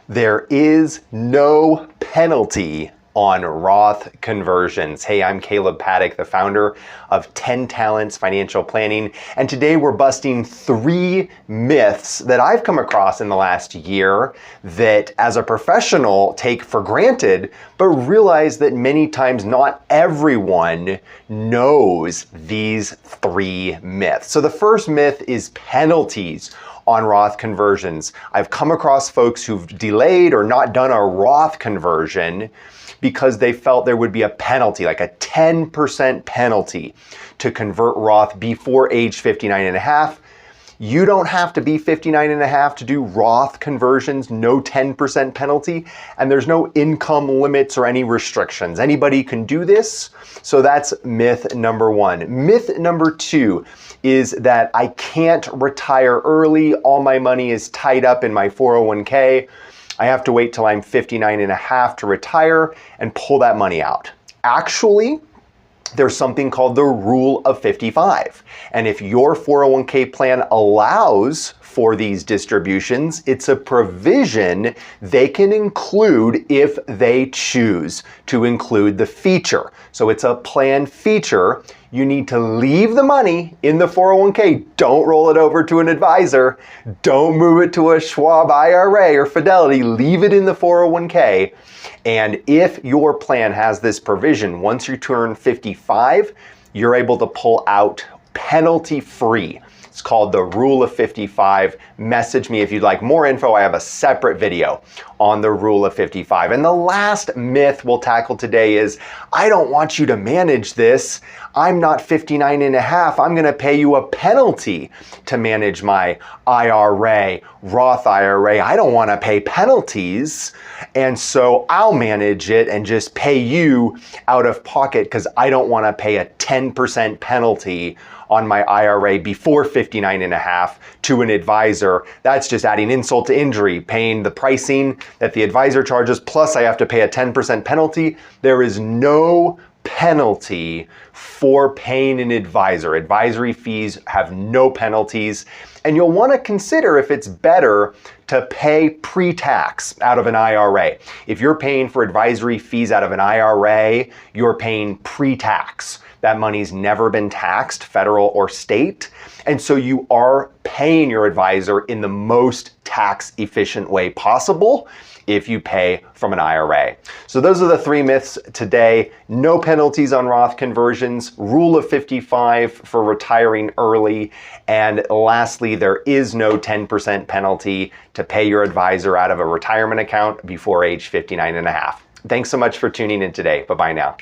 There is no penalty on Roth conversions. Hey, I'm Kaleb Paddock, the founder of 10 Talents Financial Planning, and today we're busting 3 myths that I've come across in the last year that as a professional take for granted, but realize that many times not everyone knows these 3 myths. So the first myth is penalties on Roth conversions. I've come across folks who've delayed or not done a Roth conversion because they felt there would be a penalty, like a 10% penalty to convert Roth before age 59 and a half. You don't have to be 59 and a half to do Roth conversions, no 10% penalty, and there's no income limits or any restrictions. Anybody can do this. So that's myth number 1. Myth number 2 is that I can't retire early. All my money is tied up in my 401k. I have to wait till I'm 59 and a half to retire and pull that money out. Actually, there's something called the rule of 55. And if your 401k plan allows for these distributions, it's a provision they can include if they choose to include the feature. So it's a plan feature. You need to leave the money in the 401k. Don't roll it over to an advisor. Don't move it to a Schwab IRA or Fidelity. Leave it in the 401k. And if your plan has this provision, once you turn 55, you're able to pull out penalty-free. It's called the Rule of 55. Message me if you'd like more info. I have a separate video on the Rule of 55. And the last myth we'll tackle today is, I don't want you to manage this. I'm not 59 and a half. I'm going to pay you a penalty to manage my IRA, Roth IRA. I don't want to pay penalties. And so I'll manage it and just pay you out of pocket because I don't want to pay a 10% penalty on my IRA before 59 and a half to an advisor. That's just adding insult to injury, paying the pricing that the advisor charges, plus I have to pay a 10% penalty. There is no penalty for paying an advisor. Advisory fees have no penalties. And you'll want to consider if it's better to pay pre-tax out of an IRA. If you're paying for advisory fees out of an IRA, you're paying pre-tax. That money's never been taxed, federal or state. And so you are paying your advisor in the most tax efficient way possible if you pay from an IRA. So those are the 3 myths today. No penalties on Roth conversions, Rule of 55 for retiring early, and lastly, there is no 10% penalty to pay your advisor out of a retirement account before age 59 and a half. Thanks so much for tuning in today. Bye-bye now.